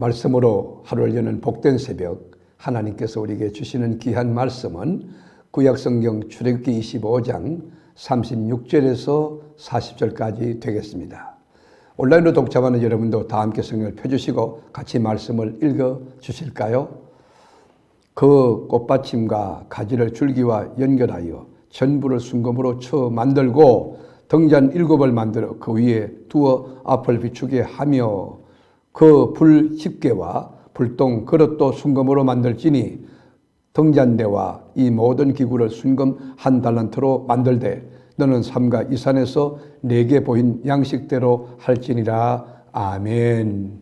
말씀으로 하루를 여는 복된 새벽, 하나님께서 우리에게 주시는 귀한 말씀은 구약성경 출애굽기 25장 36절에서 40절까지 되겠습니다. 온라인으로 독자하는 여러분도 다 함께 성경을 펴주시고 같이 말씀을 읽어 주실까요? 그 꽃받침과 가지를 줄기와 연결하여 전부를 순금으로 쳐 만들고 등잔 7을 만들어 그 위에 두어 앞을 비추게 하며 그 불 집게와 불똥 그릇도 순금으로 만들지니 등잔대와 이 모든 기구를 순금 1달란트로 만들되 너는 삼가 이 산에서 내게 보인 양식대로 할지니라. 아멘.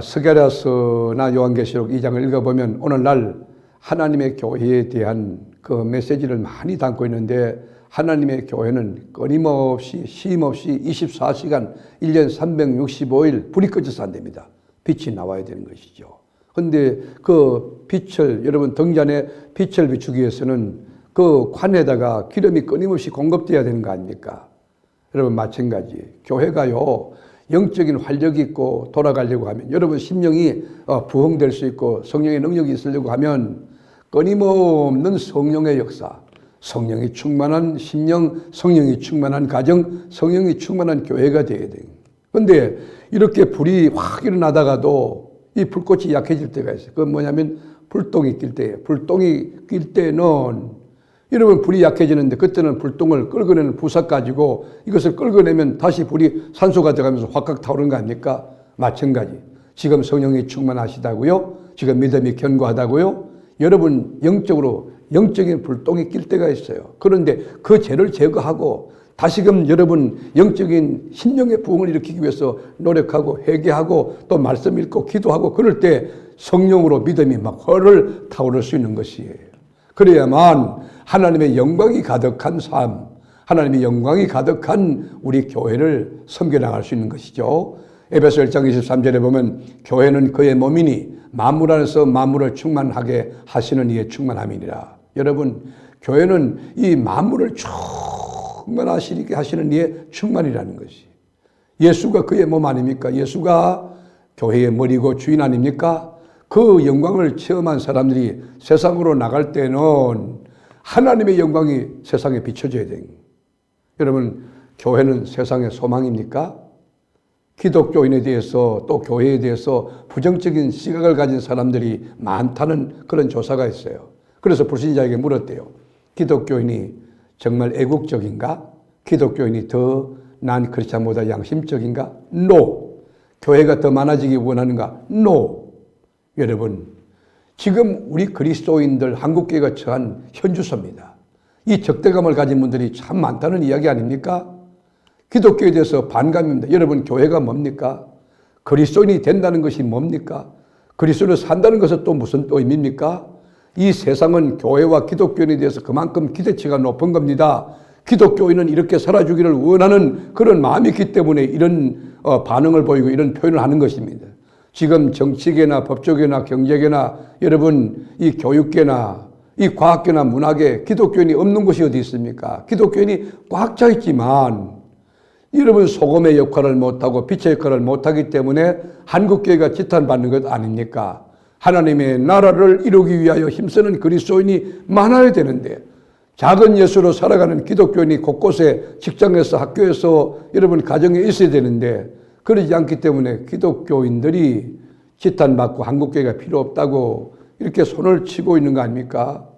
스가랴서나 요한계시록 2장을 읽어보면 오늘날 하나님의 교회에 대한 그 메시지를 많이 담고 있는데, 하나님의 교회는 끊임없이 쉼없이 24시간 1년 365일 불이 꺼져서 안 됩니다. 빛이 나와야 되는 것이죠. 그런데 그 빛을, 여러분 등잔에 빛을 비추기 위해서는 그 관에다가 기름이 끊임없이 공급돼야 되는 거 아닙니까? 여러분 마찬가지 교회가요, 영적인 활력이 있고 돌아가려고 하면, 여러분 심령이 부흥될 수 있고 성령의 능력이 있으려고 하면 끊임없는 성령의 역사, 성령이 충만한 심령, 성령이 충만한 가정, 성령이 충만한 교회가 되어야 돼요. 그런데 이렇게 불이 확 일어나다가도 이 불꽃이 약해질 때가 있어요. 그건 뭐냐면 불똥이 낄 때예요. 불똥이 낄 때는 여러분 불이 약해지는데, 그때는 불똥을 끌어내는 부석 가지고 이것을 끌어내면 다시 불이 산소가 들어가면서 확확 타오르는 거 아닙니까? 마찬가지. 지금 성령이 충만하시다고요? 지금 믿음이 견고하다고요? 여러분 영적인 불똥이 낄 때가 있어요. 그런데 그 죄를 제거하고 다시금 여러분 영적인 심령의 부흥을 일으키기 위해서 노력하고 회개하고 또 말씀 읽고 기도하고 그럴 때 성령으로 믿음이 막 헐을 타오를 수 있는 것이에요. 그래야만 하나님의 영광이 가득한 삶, 하나님의 영광이 가득한 우리 교회를 섬겨나갈 수 있는 것이죠. 에베소 1장 23절에 보면 교회는 그의 몸이니 만물 안에서 만물을 충만하게 하시는 이의 충만함이니라. 여러분, 교회는 이 만물을 충만하시게 하시는 이의 충만이라는 것이, 예수가 그의 몸 아닙니까? 예수가 교회의 머리고 주인 아닙니까? 그 영광을 체험한 사람들이 세상으로 나갈 때는 하나님의 영광이 세상에 비춰져야 돼요. 여러분, 교회는 세상의 소망입니까? 기독교인에 대해서 또 교회에 대해서 부정적인 시각을 가진 사람들이 많다는 그런 조사가 있어요. 그래서 불신자에게 물었대요. 기독교인이 정말 애국적인가? 기독교인이 더 난 크리스찬보다 양심적인가? No. 교회가 더 많아지기 원하는가? No. 여러분, 지금 우리 그리스도인들 한국교회가 처한 현주소입니다. 이 적대감을 가진 분들이 참 많다는 이야기 아닙니까? 기독교에 대해서 반감입니다. 여러분, 교회가 뭡니까? 그리스도인이 된다는 것이 뭡니까? 그리스도로 산다는 것은 또 무슨 의미입니까? 이 세상은 교회와 기독교인에 대해서 그만큼 기대치가 높은 겁니다. 기독교인은 이렇게 살아주기를 원하는 그런 마음이 있기 때문에 이런 반응을 보이고 이런 표현을 하는 것입니다. 지금 정치계나 법조계나 경제계나 여러분 이 교육계나 이 과학계나 문화계, 기독교인이 없는 곳이 어디 있습니까? 기독교인이 꽉 차 있지만 여러분 소금의 역할을 못하고 빛의 역할을 못하기 때문에 한국교회가 지탄받는 것 아닙니까? 하나님의 나라를 이루기 위하여 힘쓰는 그리스도인이 많아야 되는데, 작은 예수로 살아가는 기독교인이 곳곳에 직장에서 학교에서 여러분 가정에 있어야 되는데 그러지 않기 때문에 기독교인들이 지탄받고 한국교회가 필요 없다고 이렇게 손을 치고 있는 거 아닙니까?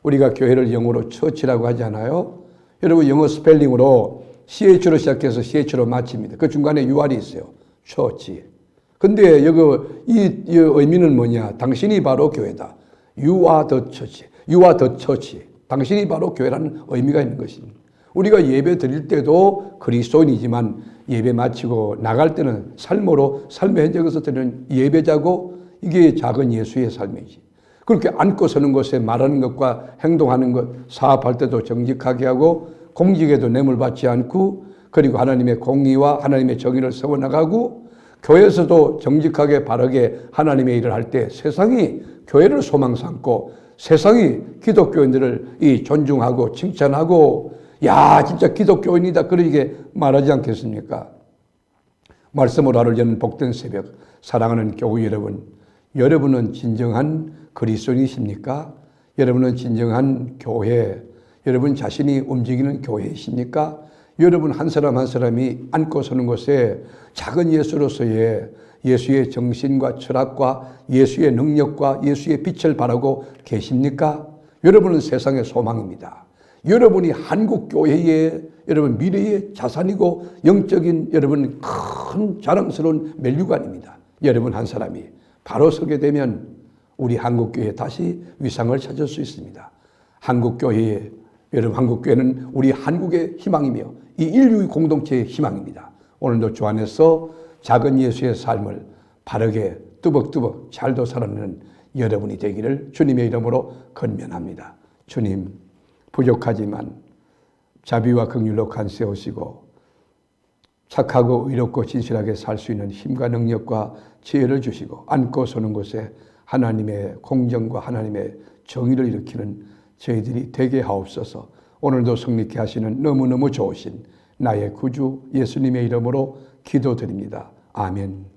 우리가 교회를 영어로 처치라고 하잖아요. 여러분 영어 스펠링으로 CH로 시작해서 CH로 마칩니다. 그 중간에 UR이 있어요. 처치. 근데 이 의미는 뭐냐? 당신이 바로 교회다. You are the church. You are the church. 당신이 바로 교회라는 의미가 있는 것입니다. 우리가 예배 드릴 때도 그리스도인이지만 예배 마치고 나갈 때는 삶의 현장에서 드리는 예배자고, 이게 작은 예수의 삶이지. 그렇게 앉고 서는 곳에 말하는 것과 행동하는 것, 사업할 때도 정직하게 하고 공직에도 뇌물 받지 않고, 그리고 하나님의 공의와 하나님의 정의를 세워나가고, 교회에서도 정직하게 바르게 하나님의 일을 할 때 세상이 교회를 소망 삼고 세상이 기독교인들을 존중하고 칭찬하고, 야 진짜 기독교인이다 그러게 말하지 않겠습니까? 말씀으로 하루를 여는 복된 새벽, 사랑하는 교우 여러분, 여러분은 진정한 그리스도인이십니까? 여러분은 진정한 교회, 여러분 자신이 움직이는 교회이십니까? 여러분 한 사람 한 사람이 앉고 서는 곳에 작은 예수로서의 예수의 정신과 철학과 예수의 능력과 예수의 빛을 바라고 계십니까? 여러분은 세상의 소망입니다. 여러분이 한국 교회의 여러분 미래의 자산이고 영적인 여러분 큰 자랑스러운 멜류관입니다. 여러분 한 사람이 바로 서게 되면 우리 한국교회 다시 위상을 찾을 수 있습니다. 한국교회에 여러분 한국교회는 우리 한국의 희망이며 이 인류의 공동체의 희망입니다. 오늘도 주 안에서 작은 예수의 삶을 바르게 뚜벅뚜벅 잘도 살아내는 여러분이 되기를 주님의 이름으로 건면합니다. 주님, 부족하지만 자비와 긍휼로 간세우시고 착하고 의롭고 진실하게 살 수 있는 힘과 능력과 지혜를 주시고 앉고 서는 곳에 하나님의 공정과 하나님의 정의를 일으키는 저희들이 되게 하옵소서. 오늘도 성립케 하시는 너무너무 좋으신 나의 구주 예수님의 이름으로 기도드립니다. 아멘.